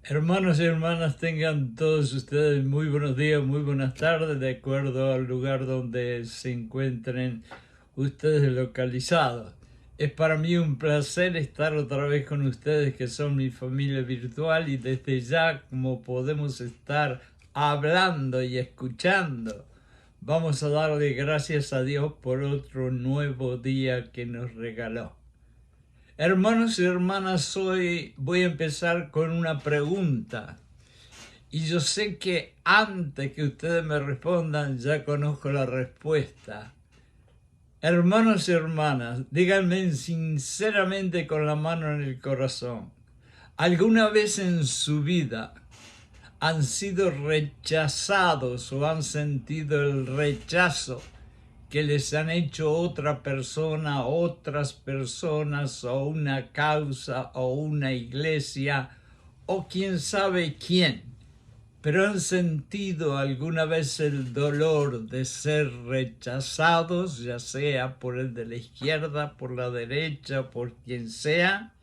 Hermanos y hermanas, tengan todos ustedes muy buenos días, muy buenas tardes, de acuerdo al lugar donde se encuentren ustedes localizados. Es para mí un placer estar otra vez con ustedes, que son mi familia virtual, y desde ya, como podemos estar hablando y escuchando, vamos a darle gracias a Dios por otro nuevo día que nos regaló. Hermanos y hermanas, hoy voy a empezar con una pregunta. Y yo sé que antes que ustedes me respondan ya conozco la respuesta. Hermanos y hermanas, díganme sinceramente con la mano en el corazón, ¿alguna vez en su vida han sido rechazados o han sentido el rechazo que les han hecho otra persona, otras personas, o una causa, o una iglesia, o quién sabe quién? ¿Pero han sentido alguna vez el dolor de ser rechazados, ya sea por el de la izquierda, por la derecha, por quien sea?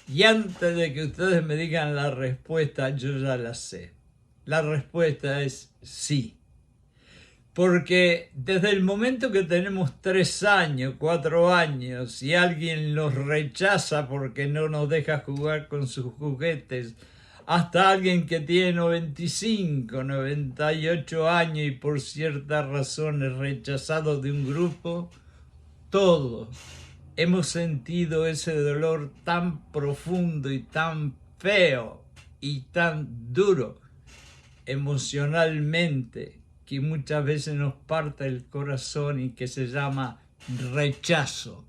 Y antes de que ustedes me digan la respuesta, yo ya la sé. La respuesta es sí. Porque desde el momento que tenemos 3 años, 4 años, y alguien nos rechaza porque no nos deja jugar con sus juguetes, hasta alguien que tiene 95, 98 años y por ciertas razones rechazado de un grupo, todos hemos sentido ese dolor tan profundo y tan feo y tan duro emocionalmente, que muchas veces nos parte el corazón y que se llama rechazo.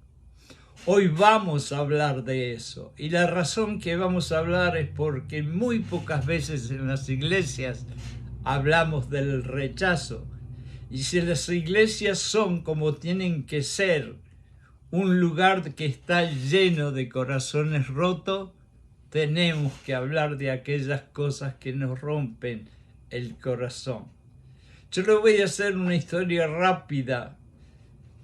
Hoy vamos a hablar de eso, y la razón que vamos a hablar es porque muy pocas veces en las iglesias hablamos del rechazo. Y si las iglesias son como tienen que ser, un lugar que está lleno de corazones rotos, tenemos que hablar de aquellas cosas que nos rompen el corazón. Yo les voy a hacer una historia rápida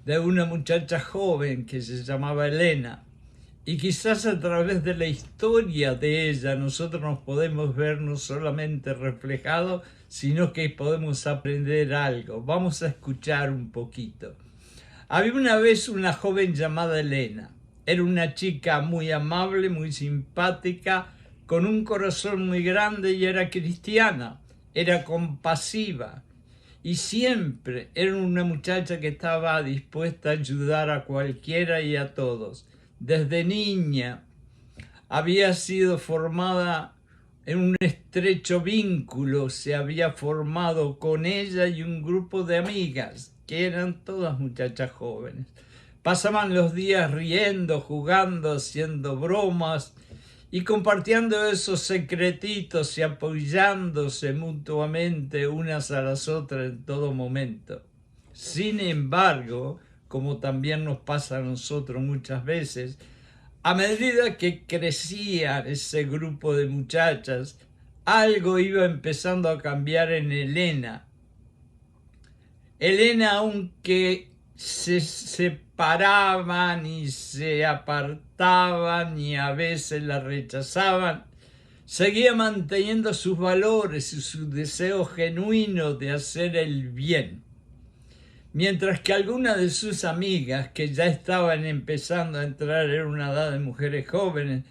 de una muchacha joven que se llamaba Elena, y quizás a través de la historia de ella nosotros nos podemos ver no solamente reflejados, sino que podemos aprender algo. Vamos a escuchar un poquito. Había una vez una joven llamada Elena. Era una chica muy amable, muy simpática, con un corazón muy grande, y era cristiana, era compasiva y siempre era una muchacha que estaba dispuesta a ayudar a cualquiera y a todos. Desde niña había sido formada en un estrecho vínculo, se había formado con ella y un grupo de amigas, que eran todas muchachas jóvenes. Pasaban los días riendo, jugando, haciendo bromas y compartiendo esos secretitos y apoyándose mutuamente unas a las otras en todo momento. Sin embargo, como también nos pasa a nosotros muchas veces, a medida que crecía ese grupo de muchachas, algo iba empezando a cambiar en Elena. Elena, aunque se separaban y se apartaban y a veces la rechazaban, seguía manteniendo sus valores y su deseo genuino de hacer el bien. Mientras que algunas de sus amigas, que ya estaban empezando a entrar en una edad de mujeres jóvenes,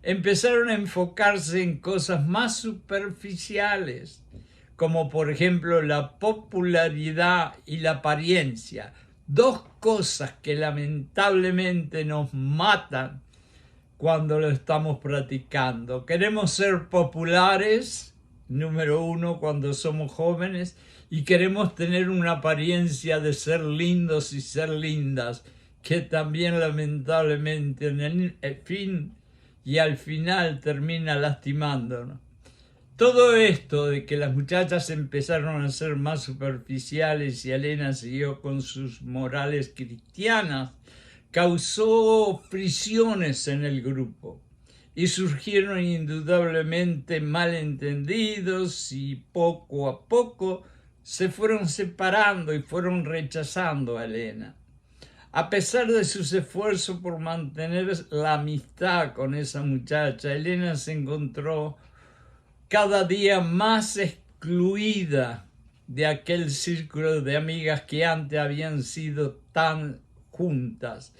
empezaron a enfocarse en cosas más superficiales, como por ejemplo la popularidad y la apariencia, dos cosas que lamentablemente nos matan cuando lo estamos practicando. Queremos ser populares, número uno, cuando somos jóvenes, y queremos tener una apariencia de ser lindos y ser lindas, que también lamentablemente en el fin y al final termina lastimándonos. Todo esto de que las muchachas empezaron a ser más superficiales y Elena siguió con sus morales cristianas, causó fricciones en el grupo y surgieron indudablemente malentendidos, y poco a poco se fueron separando y fueron rechazando a Elena. A pesar de sus esfuerzos por mantener la amistad con esa muchacha, Elena se encontró cada día más excluida de aquel círculo de amigas que antes habían sido tan juntas.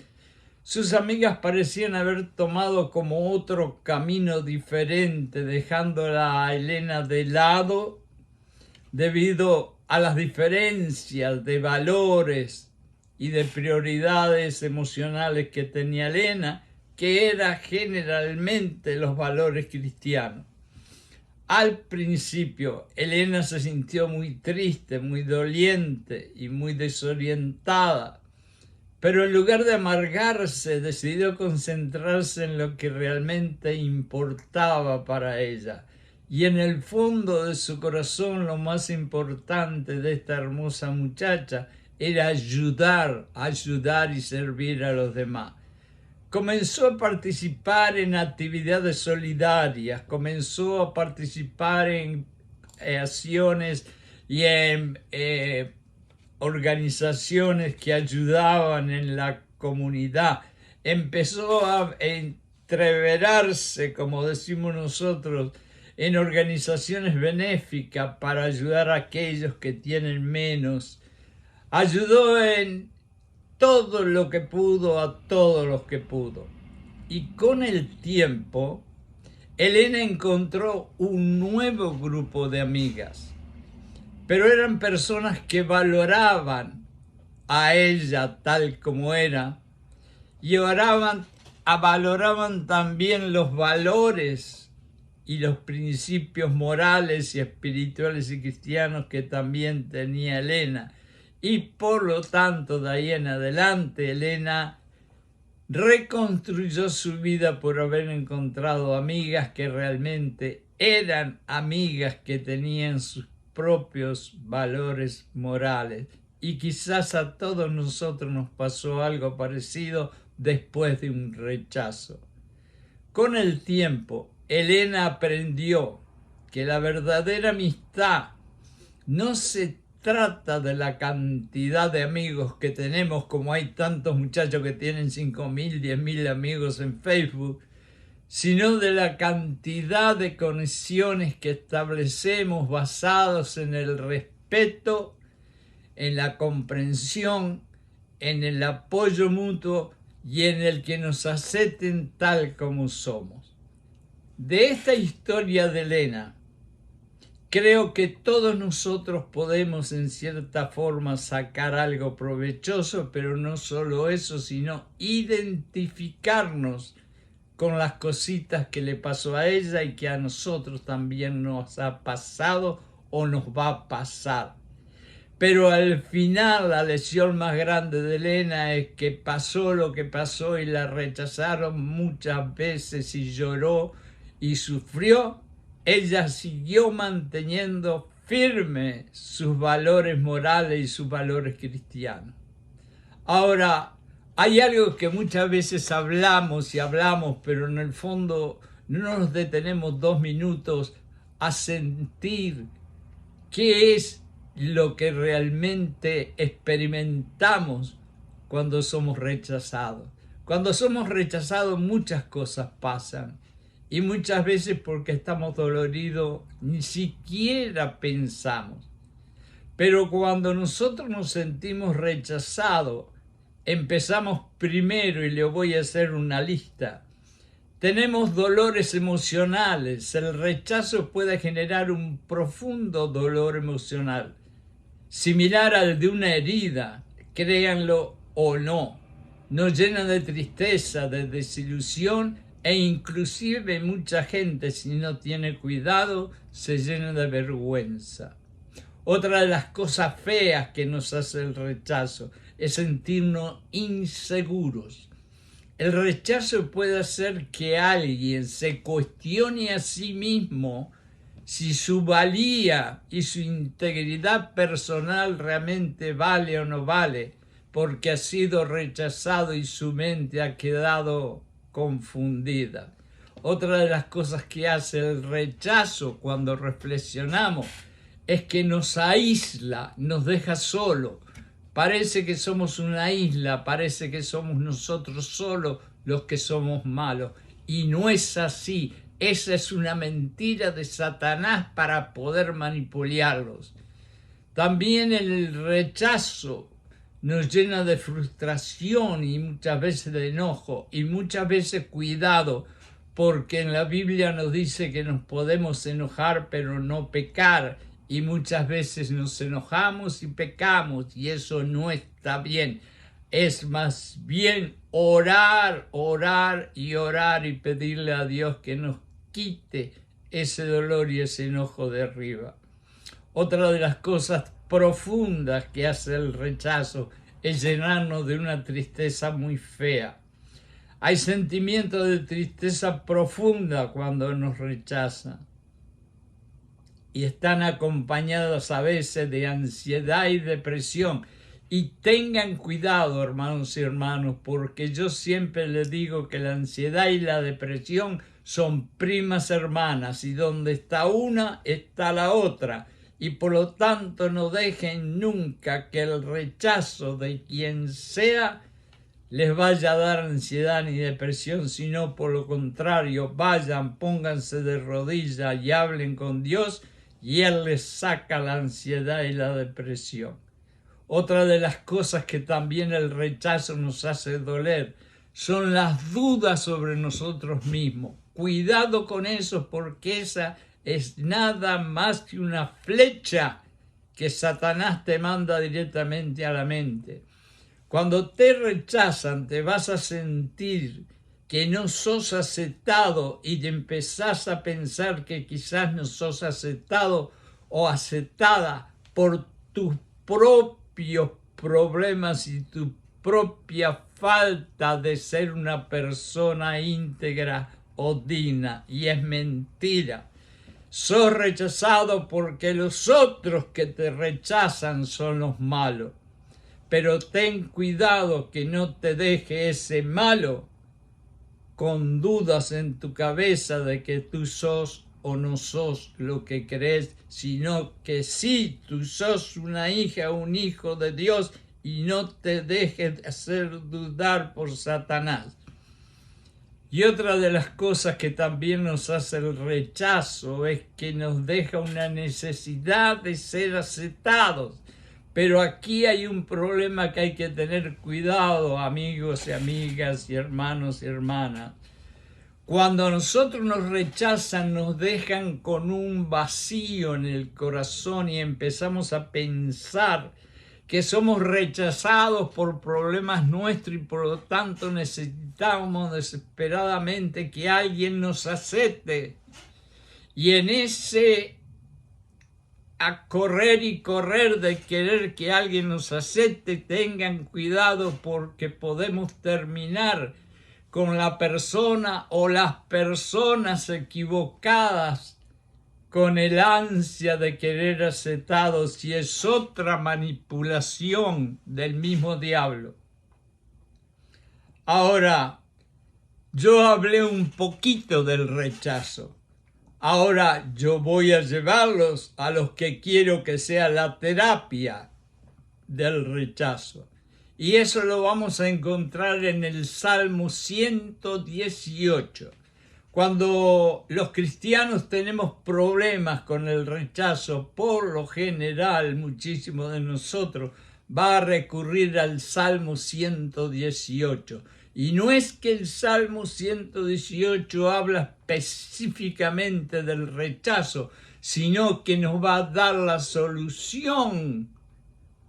Sus amigas parecían haber tomado como otro camino diferente, dejándola a Elena de lado debido a las diferencias de valores y de prioridades emocionales que tenía Elena, que eran generalmente los valores cristianos. Al principio, Elena se sintió muy triste, muy doliente y muy desorientada, pero en lugar de amargarse, decidió concentrarse en lo que realmente importaba para ella. Y en el fondo de su corazón, lo más importante de esta hermosa muchacha era ayudar y servir a los demás. Comenzó a participar en actividades solidarias, comenzó a participar en acciones y en organizaciones que ayudaban en la comunidad. Empezó a entreverarse, como decimos nosotros, en organizaciones benéficas para ayudar a aquellos que tienen menos. Ayudó en todo lo que pudo a todos los que pudo. Y con el tiempo, Elena encontró un nuevo grupo de amigas, pero eran personas que valoraban a ella tal como era y valoraban también los valores y los principios morales y espirituales y cristianos que también tenía Elena. Y por lo tanto, de ahí en adelante, Elena reconstruyó su vida por haber encontrado amigas que realmente eran amigas que tenían sus propios valores morales. Y quizás a todos nosotros nos pasó algo parecido después de un rechazo. Con el tiempo, Elena aprendió que la verdadera amistad no se trata de la cantidad de amigos que tenemos, como hay tantos muchachos que tienen 5.000, 10.000 amigos en Facebook, sino de la cantidad de conexiones que establecemos basados en el respeto, en la comprensión, en el apoyo mutuo y en el que nos acepten tal como somos. De esta historia de Elena, creo que todos nosotros podemos en cierta forma sacar algo provechoso, pero no solo eso, sino identificarnos con las cositas que le pasó a ella y que a nosotros también nos ha pasado o nos va a pasar. Pero al final la lección más grande de Elena es que pasó lo que pasó y la rechazaron muchas veces y lloró y sufrió. Ella siguió manteniendo firme sus valores morales y sus valores cristianos. Ahora, hay algo que muchas veces hablamos, pero en el fondo no nos detenemos 2 minutos a sentir qué es lo que realmente experimentamos cuando somos rechazados. Cuando somos rechazados muchas cosas pasan. Y muchas veces porque estamos doloridos ni siquiera pensamos. Pero cuando nosotros nos sentimos rechazados, empezamos primero, y le voy a hacer una lista. Tenemos dolores emocionales. El rechazo puede generar un profundo dolor emocional, similar al de una herida, créanlo o no. Nos llena de tristeza, de desilusión e inclusive mucha gente, si no tiene cuidado, se llena de vergüenza. Otra de las cosas feas que nos hace el rechazo es sentirnos inseguros. El rechazo puede hacer que alguien se cuestione a sí mismo si su valía y su integridad personal realmente vale o no vale, porque ha sido rechazado y su mente ha quedado confundida. Otra de las cosas que hace el rechazo cuando reflexionamos es que nos aísla, nos deja solo. Parece que somos una isla, parece que somos nosotros solos los que somos malos. Y no es así. Esa es una mentira de Satanás para poder manipularlos. También el rechazo nos llena de frustración y muchas veces de enojo y muchas veces cuidado, porque en la Biblia nos dice que nos podemos enojar pero no pecar, y muchas veces nos enojamos y pecamos y eso no está bien. Es más bien orar, orar y orar y pedirle a Dios que nos quite ese dolor y ese enojo de arriba. Otra de las cosas profundas que hace el rechazo es llenarnos de una tristeza muy fea. Hay sentimientos de tristeza profunda cuando nos rechazan y están acompañados a veces de ansiedad y depresión. Y tengan cuidado, hermanos y hermanas, porque yo siempre les digo que la ansiedad y la depresión son primas hermanas y donde está una está la otra. Y por lo tanto no dejen nunca que el rechazo de quien sea les vaya a dar ansiedad ni depresión, sino por lo contrario, vayan, pónganse de rodillas y hablen con Dios y Él les saca la ansiedad y la depresión. Otra de las cosas que también el rechazo nos hace doler son las dudas sobre nosotros mismos. Cuidado con eso, porque esa es nada más que una flecha que Satanás te manda directamente a la mente. Cuando te rechazan, te vas a sentir que no sos aceptado y te empezás a pensar que quizás no sos aceptado o aceptada por tus propios problemas y tu propia falta de ser una persona íntegra o digna. Y es mentira. Sos rechazado porque los otros que te rechazan son los malos. Pero ten cuidado que no te deje ese malo con dudas en tu cabeza de que tú sos o no sos lo que crees, sino que sí, tú sos una hija o un hijo de Dios y no te dejes hacer dudar por Satanás. Y otra de las cosas que también nos hace el rechazo es que nos deja una necesidad de ser aceptados. Pero aquí hay un problema que hay que tener cuidado, amigos y amigas y hermanos y hermanas. Cuando a nosotros nos rechazan, nos dejan con un vacío en el corazón y empezamos a pensar que somos rechazados por problemas nuestros y por lo tanto necesitamos desesperadamente que alguien nos acepte. Y en ese a correr y correr de querer que alguien nos acepte, tengan cuidado porque podemos terminar con la persona o las personas equivocadas con el ansia de querer aceptados, y es otra manipulación del mismo diablo. Ahora, yo hablé un poquito del rechazo. Ahora yo voy a llevarlos a los que quiero que sea la terapia del rechazo. Y eso lo vamos a encontrar en el Salmo 118. Cuando los cristianos tenemos problemas con el rechazo, por lo general, muchísimos de nosotros va a recurrir al Salmo 118. Y no es que el Salmo 118 habla específicamente del rechazo, sino que nos va a dar la solución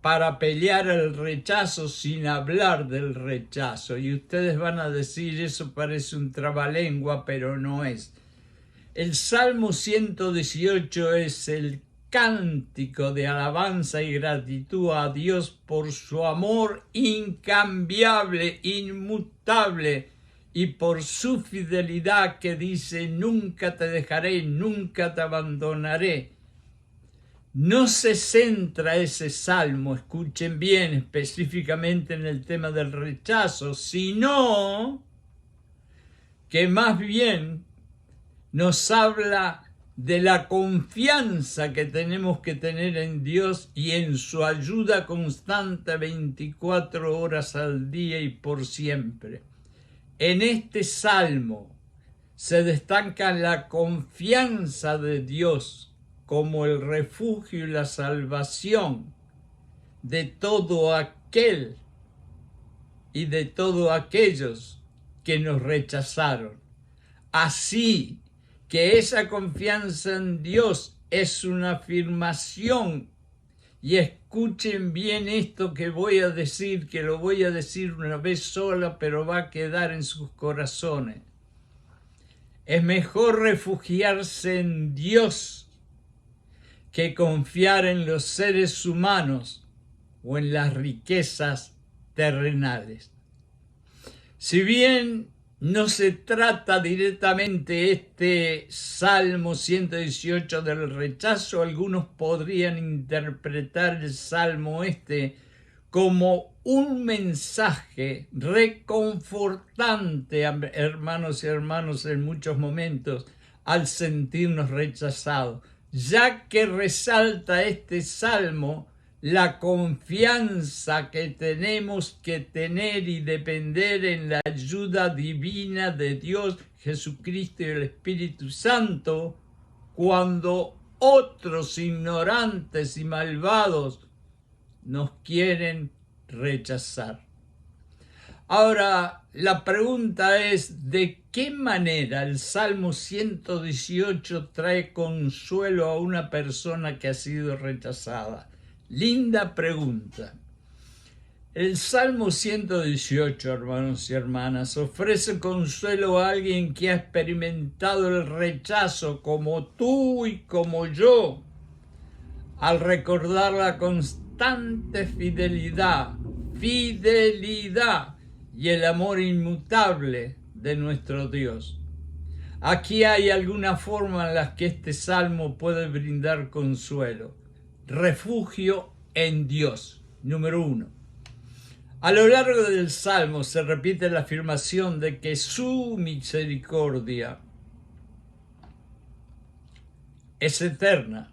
para pelear el rechazo sin hablar del rechazo. Y ustedes van a decir, eso parece un trabalengua, pero no es. El Salmo 118 es el cántico de alabanza y gratitud a Dios por su amor incambiable, inmutable, y por su fidelidad que dice, nunca te dejaré, nunca te abandonaré. No se centra ese salmo, escuchen bien, específicamente en el tema del rechazo, sino que más bien nos habla de la confianza que tenemos que tener en Dios y en su ayuda constante 24 horas al día y por siempre. En este salmo se destaca la confianza de Dios como el refugio y la salvación de todo aquel y de todos aquellos que nos rechazaron. Así que esa confianza en Dios es una afirmación. Y escuchen bien esto que voy a decir, que lo voy a decir una vez sola, pero va a quedar en sus corazones. Es mejor refugiarse en Dios que confiar en los seres humanos o en las riquezas terrenales. Si bien no se trata directamente este Salmo 118 del rechazo, algunos podrían interpretar el Salmo como un mensaje reconfortante, hermanos y hermanas, en muchos momentos, al sentirnos rechazados, ya que resalta este Salmo la confianza que tenemos que tener y depender en la ayuda divina de Dios, Jesucristo y el Espíritu Santo, cuando otros ignorantes y malvados nos quieren rechazar. Ahora, la pregunta es, ¿de qué manera el Salmo 118 trae consuelo a una persona que ha sido rechazada? Linda pregunta. El Salmo 118, hermanos y hermanas, ofrece consuelo a alguien que ha experimentado el rechazo como tú y como yo, al recordar la constante fidelidad y el amor inmutable de nuestro Dios. Aquí hay alguna forma en la que este salmo puede brindar consuelo. Refugio en Dios. Número 1. A lo largo del salmo se repite la afirmación de que su misericordia es eterna.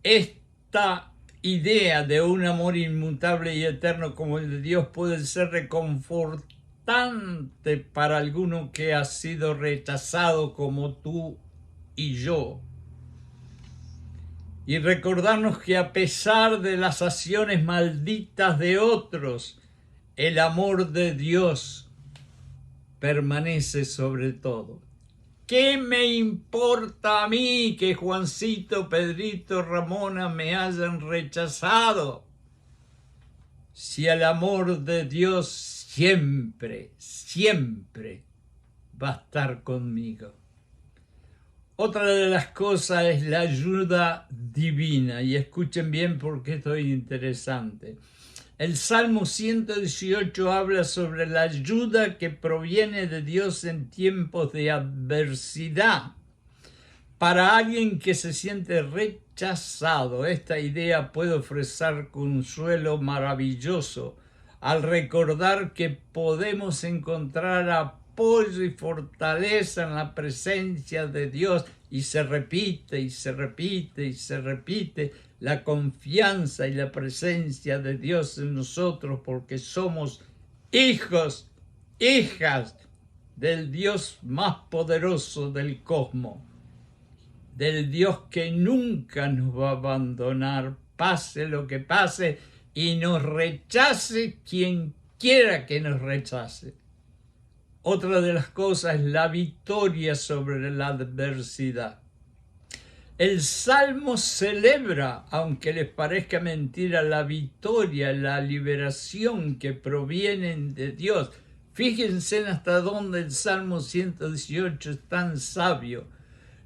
Esta idea de un amor inmutable y eterno como el de Dios puede ser reconfortante para alguno que ha sido rechazado como tú y yo. Y recordarnos que a pesar de las acciones malditas de otros, el amor de Dios permanece sobre todo. ¿Qué me importa a mí que Juancito, Pedrito, Ramona me hayan rechazado? Si el amor de Dios siempre va a estar conmigo. Otra de las cosas es la ayuda divina, y escuchen bien porque esto es interesante. El Salmo 118 habla sobre la ayuda que proviene de Dios en tiempos de adversidad. Para alguien que se siente rechazado, esta idea puede ofrecer consuelo maravilloso al recordar que podemos encontrar apoyo y fortaleza en la presencia de Dios, y se repite y se repite y se repite la confianza y la presencia de Dios en nosotros, porque somos hijos, hijas del Dios más poderoso del cosmos, del Dios que nunca nos va a abandonar, pase lo que pase, y nos rechace quien quiera que nos rechace. Otra de las cosas es la victoria sobre la adversidad. El Salmo celebra, aunque les parezca mentira, la victoria, la liberación que provienen de Dios. Fíjense hasta dónde el Salmo 118 es tan sabio.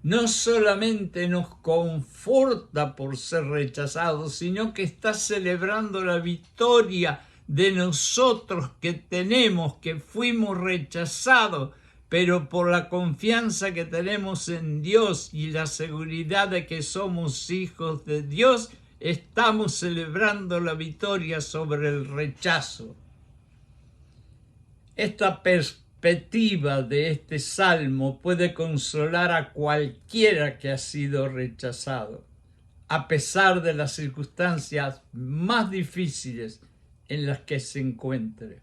No solamente nos conforta por ser rechazados, sino que está celebrando la victoria de nosotros que tenemos, que fuimos rechazados, pero por la confianza que tenemos en Dios y la seguridad de que somos hijos de Dios, estamos celebrando la victoria sobre el rechazo. Esta perspectiva de este salmo puede consolar a cualquiera que ha sido rechazado, a pesar de las circunstancias más difíciles en las que se encuentre.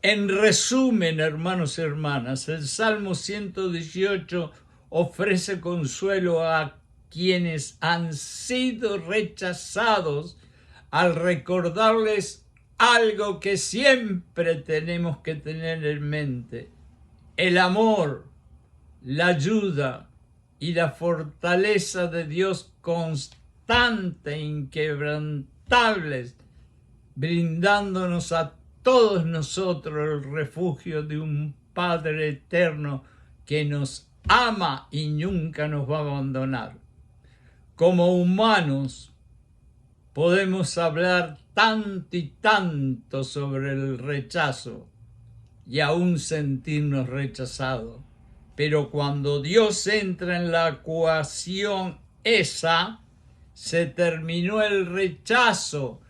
En resumen, hermanos y hermanas, el Salmo 118 ofrece consuelo a quienes han sido rechazados al recordarles algo que siempre tenemos que tener en mente: el amor, la ayuda y la fortaleza de Dios constante e inquebrantables, brindándonos a todos nosotros el refugio de un Padre eterno que nos ama y nunca nos va a abandonar. Como humanos podemos hablar tanto y tanto sobre el rechazo y aún sentirnos rechazados, pero cuando Dios entra en la ecuación se terminó el rechazo,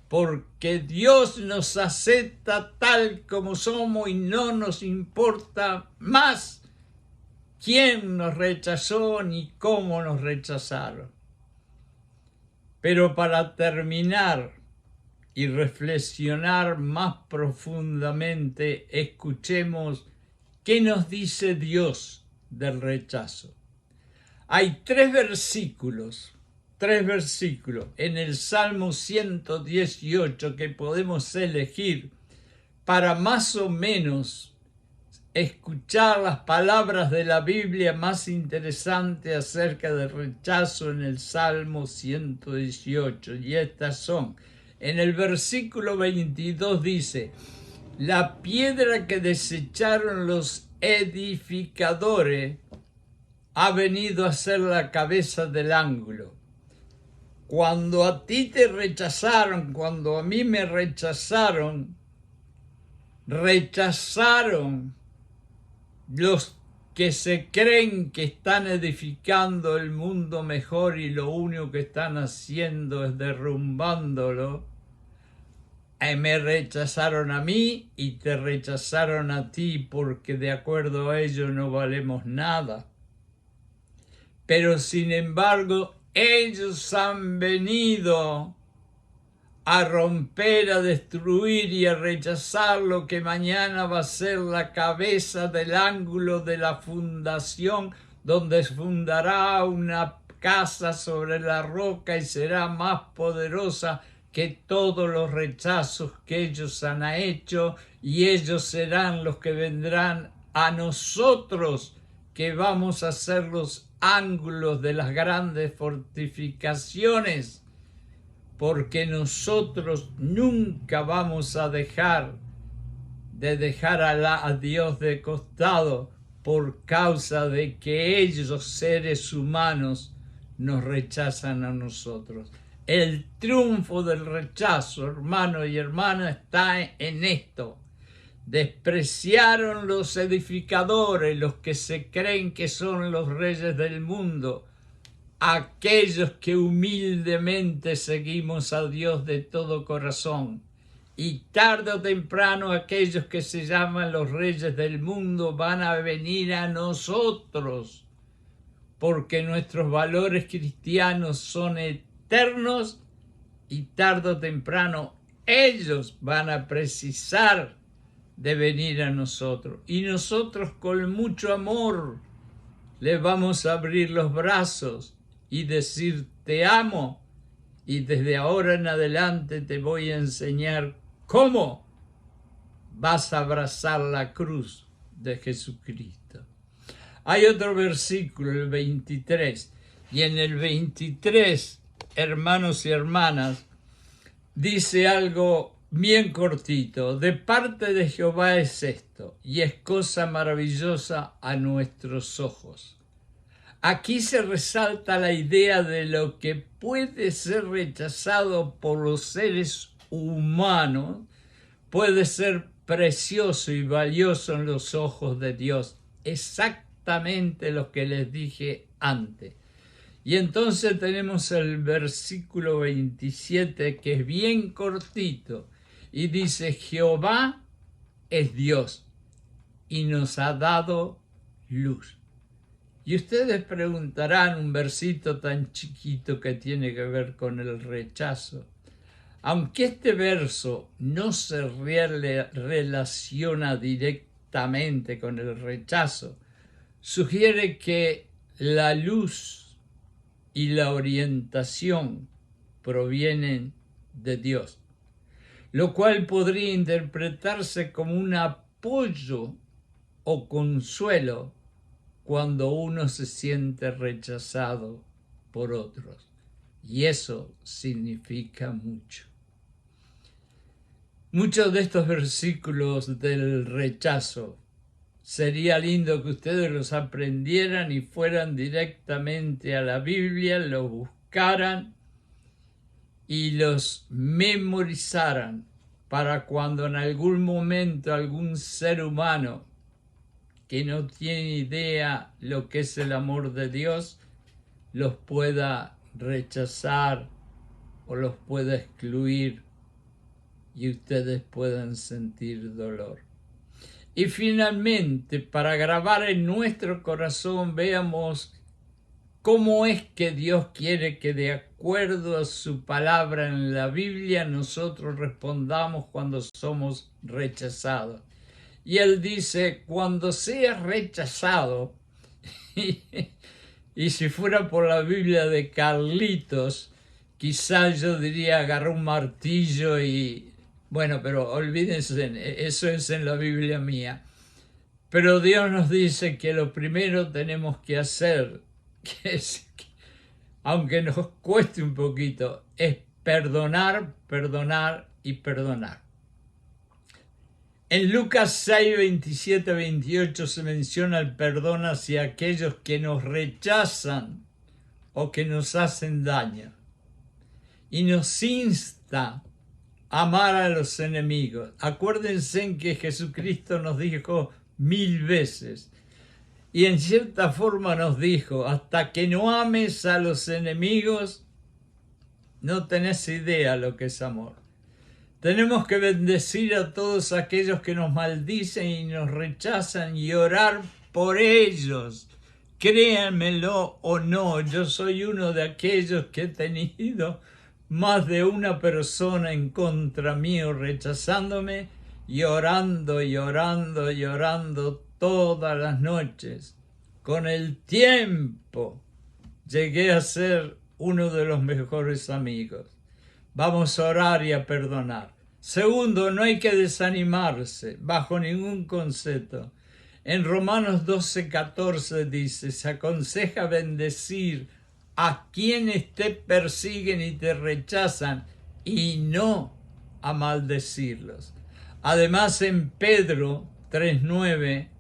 porque Dios nos acepta tal como somos y no nos importa más quién nos rechazó ni cómo nos rechazaron. Pero para terminar y reflexionar más profundamente, escuchemos qué nos dice Dios del rechazo. Hay tres versículos en el Salmo 118 que podemos elegir para más o menos escuchar las palabras de la Biblia más interesantes acerca del rechazo en el Salmo 118. Y estas son: en el versículo 22 dice: la piedra que desecharon los edificadores ha venido a ser la cabeza del ángulo. Cuando a ti te rechazaron, cuando a mí me rechazaron los que se creen que están edificando el mundo mejor y lo único que están haciendo es derrumbándolo. Me rechazaron a mí y te rechazaron a ti, porque de acuerdo a ellos no valemos nada. Pero sin embargo, ellos han venido a romper, a destruir y a rechazar lo que mañana va a ser la cabeza del ángulo de la fundación, donde fundará una casa sobre la roca y será más poderosa que todos los rechazos que ellos han hecho, y ellos serán los que vendrán a nosotros, que vamos a ser los ángulos de las grandes fortificaciones, porque nosotros nunca vamos a dejar a Dios de costado por causa de que ellos, seres humanos, nos rechazan a nosotros. El triunfo del rechazo, hermano y hermana, está en esto. Despreciaron los edificadores, los que se creen que son los reyes del mundo, aquellos que humildemente seguimos a Dios de todo corazón. Y tarde o temprano aquellos que se llaman los reyes del mundo van a venir a nosotros, porque nuestros valores cristianos son eternos, y tarde o temprano ellos van a precisar de venir a nosotros. Y nosotros con mucho amor les vamos a abrir los brazos y decir: te amo, y desde ahora en adelante te voy a enseñar cómo vas a abrazar la cruz de Jesucristo. Hay otro versículo, el 23, y en el 23, hermanos y hermanas, dice algo bien cortito: de parte de Jehová es esto, y es cosa maravillosa a nuestros ojos. Aquí se resalta la idea de lo que puede ser rechazado por los seres humanos, puede ser precioso y valioso en los ojos de Dios. Exactamente lo que les dije antes. Y entonces tenemos el versículo 27, que es bien cortito, y dice: Jehová es Dios y nos ha dado luz. Y ustedes preguntarán, un versito tan chiquito que tiene que ver con el rechazo. Aunque este verso no se relaciona directamente con el rechazo, sugiere que la luz y la orientación provienen de Dios, lo cual podría interpretarse como un apoyo o consuelo cuando uno se siente rechazado por otros. Y eso significa mucho. Muchos de estos versículos del rechazo sería lindo que ustedes los aprendieran y fueran directamente a la Biblia, los buscaran y los memorizaran para cuando en algún momento algún ser humano que no tiene idea lo que es el amor de Dios los pueda rechazar o los pueda excluir y ustedes puedan sentir dolor. Y finalmente, para grabar en nuestro corazón, veamos cómo es que Dios quiere que de acuerdo a su palabra en la Biblia nosotros respondamos cuando somos rechazados. Y Él dice, cuando seas rechazado, y si fuera por la Biblia de Carlitos, quizás yo diría agarra un martillo y... Bueno, pero olvídense, eso es en la Biblia mía. Pero Dios nos dice que lo primero tenemos que hacer, aunque nos cueste un poquito, es perdonar, perdonar y perdonar. En Lucas 6, 27, 28 se menciona el perdón hacia aquellos que nos rechazan o que nos hacen daño. Y nos insta a amar a los enemigos. Acuérdense en que Jesucristo nos dijo 1000 veces. Y en cierta forma nos dijo, hasta que no ames a los enemigos, no tenés idea lo que es amor. Tenemos que bendecir a todos aquellos que nos maldicen y nos rechazan y orar por ellos. Créanmelo o no, yo soy uno de aquellos que he tenido más de una persona en contra mío rechazándome y orando y orando y orando todas las noches. Con el tiempo llegué a ser uno de los mejores amigos. Vamos a orar y a perdonar. Segundo, no hay que desanimarse bajo ningún concepto. En Romanos 12:14 dice, se aconseja bendecir a quienes te persiguen y te rechazan y no a maldecirlos. Además, en Pedro 3:9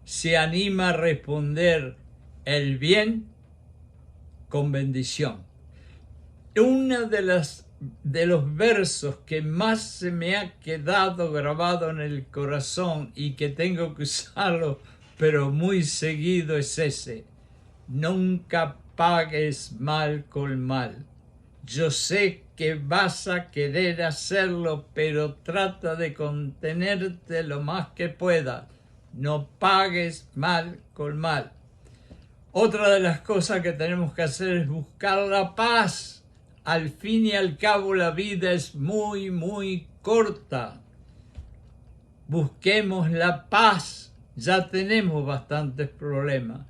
se anima a responder el bien con bendición. Una de los versos que más se me ha quedado grabado en el corazón y que tengo que usarlo, pero muy seguido, es ese. Nunca pagues mal con mal. Yo sé que vas a querer hacerlo, pero trata de contenerte lo más que puedas. No pagues mal con mal. Otra de las cosas que tenemos que hacer es buscar la paz. Al fin y al cabo la vida es muy, muy corta. Busquemos la paz. Ya tenemos bastantes problemas.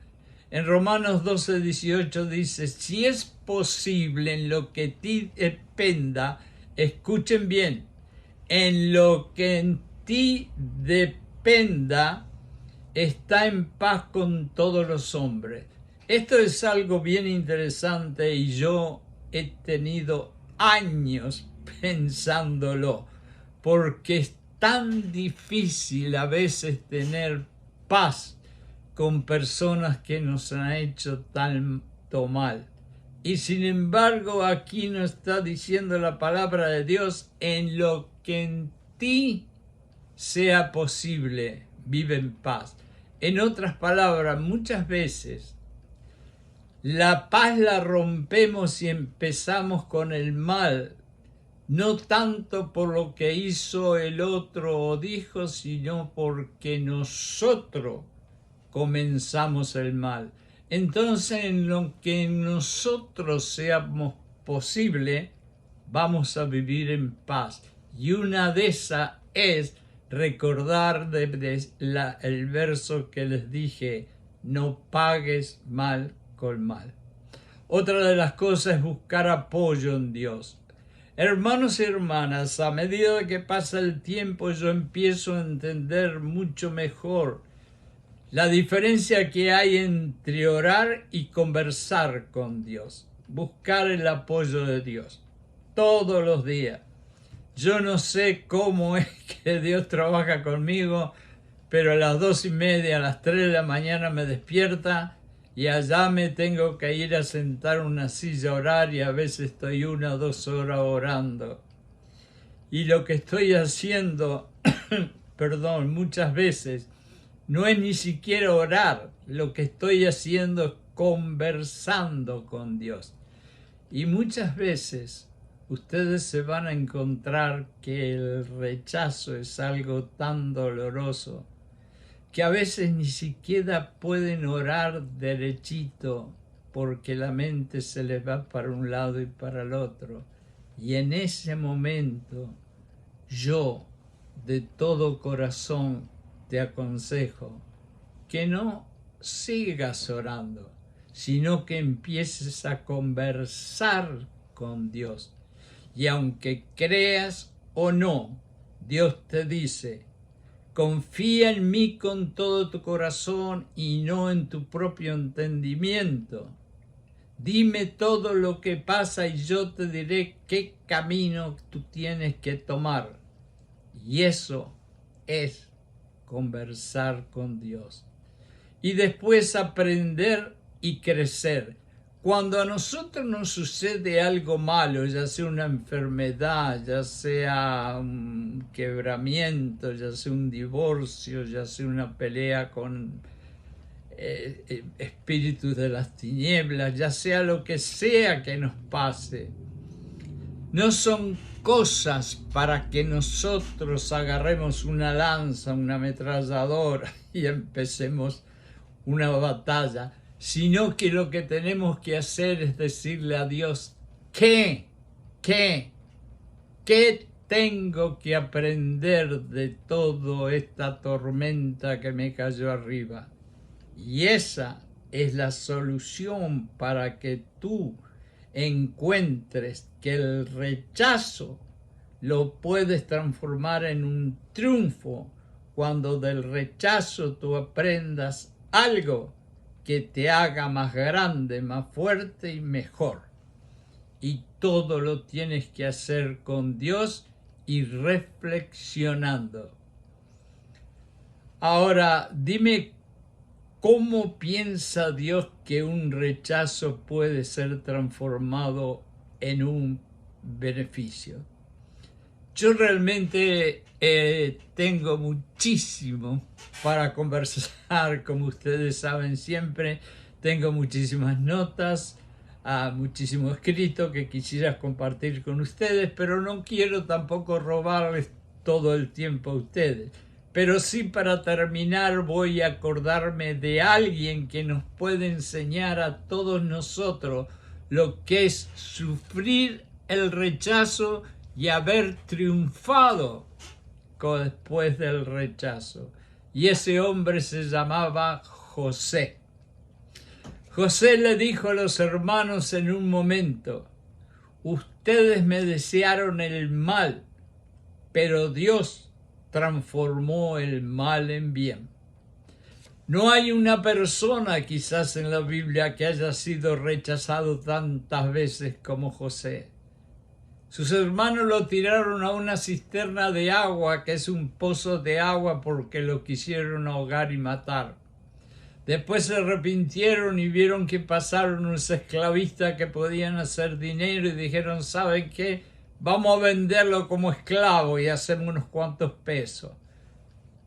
En Romanos 12:18 dice, si es posible en lo que ti dependa, escuchen bien, en lo que en ti dependa, está en paz con todos los hombres. Esto es algo bien interesante y yo he tenido años pensándolo, porque es tan difícil a veces tener paz con personas que nos han hecho tanto mal. Y sin embargo, aquí nos está diciendo la palabra de Dios, en lo que en ti sea posible, vive en paz. En otras palabras, muchas veces la paz la rompemos y empezamos con el mal, no tanto por lo que hizo el otro o dijo, sino porque nosotros comenzamos el mal. Entonces, en lo que nosotros seamos posible, vamos a vivir en paz. Y una de esas es recordar el verso que les dije, no pagues mal con mal. Otra de las cosas es buscar apoyo en Dios. Hermanos y hermanas, a medida que pasa el tiempo yo empiezo a entender mucho mejor la diferencia que hay entre orar y conversar con Dios. Buscar el apoyo de Dios todos los días. Yo no sé cómo es que Dios trabaja conmigo, pero a las 2:30, a las 3 de la mañana me despierta y allá me tengo que ir a sentar en una silla a orar y a veces estoy 1 o 2 horas orando. Y lo que estoy haciendo, perdón, muchas veces no es ni siquiera orar, lo que estoy haciendo es conversando con Dios. Y muchas veces ustedes se van a encontrar que el rechazo es algo tan doloroso que a veces ni siquiera pueden orar derechito porque la mente se les va para un lado y para el otro. Y en ese momento yo de todo corazón te aconsejo que no sigas orando, sino que empieces a conversar con Dios. Y aunque creas o no, Dios te dice, confía en mí con todo tu corazón y no en tu propio entendimiento. Dime todo lo que pasa y yo te diré qué camino tú tienes que tomar. Y eso es conversar con Dios. Y después aprender y crecer. Cuando a nosotros nos sucede algo malo, ya sea una enfermedad, ya sea un quebramiento, ya sea un divorcio, ya sea una pelea con espíritus de las tinieblas, ya sea lo que sea que nos pase, no son cosas para que nosotros agarremos una lanza, una ametralladora y empecemos una batalla, sino que lo que tenemos que hacer es decirle a Dios, ¿qué tengo que aprender de toda esta tormenta que me cayó arriba? Y esa es la solución para que tú encuentres que el rechazo lo puedes transformar en un triunfo cuando del rechazo tú aprendas algo que te haga más grande, más fuerte y mejor. Y todo lo tienes que hacer con Dios y reflexionando. Ahora, dime, ¿cómo piensa Dios que un rechazo puede ser transformado en un beneficio? Yo realmente tengo muchísimo para conversar, como ustedes saben siempre. Tengo muchísimas notas, muchísimo escrito que quisiera compartir con ustedes, pero no quiero tampoco robarles todo el tiempo a ustedes. Pero sí, para terminar, voy a acordarme de alguien que nos puede enseñar a todos nosotros lo que es sufrir el rechazo y haber triunfado después del rechazo. Y ese hombre se llamaba José. José le dijo a los hermanos en un momento, ustedes me desearon el mal, pero Dios transformó el mal en bien. No hay una persona quizás en la Biblia que haya sido rechazado tantas veces como José. Sus hermanos lo tiraron a una cisterna de agua, que es un pozo de agua, porque lo quisieron ahogar y matar. Después se arrepintieron y vieron que pasaron unos esclavistas que podían hacer dinero y dijeron, ¿saben qué? Vamos a venderlo como esclavo y hacemos unos cuantos pesos.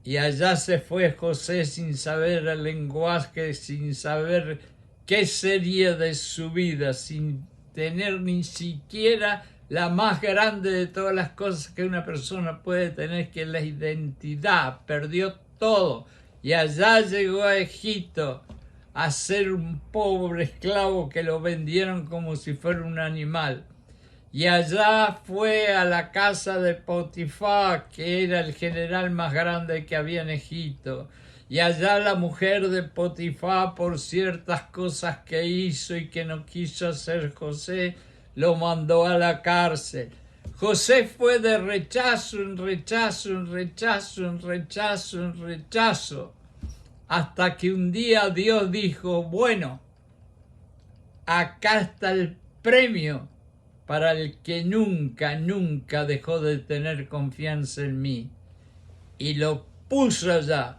Y allá se fue José sin saber el lenguaje, sin saber qué sería de su vida, sin tener ni siquiera la más grande de todas las cosas que una persona puede tener, que es la identidad. Perdió todo. Y allá llegó a Egipto a ser un pobre esclavo que lo vendieron como si fuera un animal. y allá fue a la casa de Potifar, que era el general más grande que había en Egipto. Y allá la mujer de Potifar, por ciertas cosas que hizo y que no quiso hacer José, lo mandó a la cárcel. José fue de rechazo en rechazo, en rechazo, en rechazo, en rechazo, hasta que un día Dios dijo, bueno, acá está el premio para el que nunca, nunca dejó de tener confianza en mí. Y lo puso allá,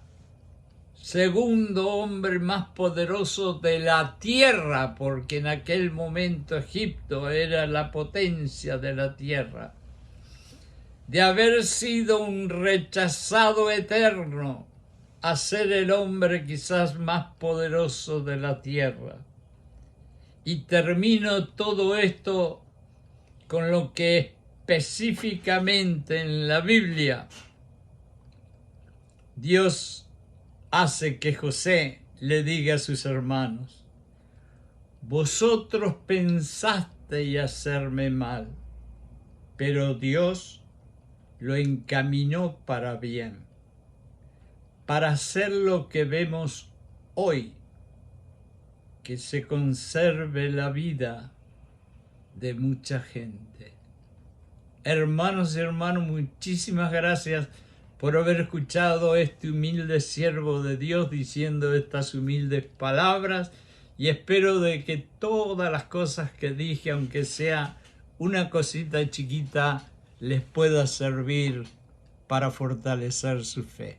segundo hombre más poderoso de la tierra, porque en aquel momento Egipto era la potencia de la tierra. De haber sido un rechazado eterno a ser el hombre quizás más poderoso de la tierra. Y termino todo esto con lo que específicamente en la Biblia Dios hace que José le diga a sus hermanos, vosotros pensasteis hacerme mal, pero Dios lo encaminó para bien, para hacer lo que vemos hoy, que se conserve la vida de mucha gente. Hermanos y hermanas, muchísimas gracias por haber escuchado este humilde siervo de Dios diciendo estas humildes palabras, y espero de que todas las cosas que dije, aunque sea una cosita chiquita, les pueda servir para fortalecer su fe.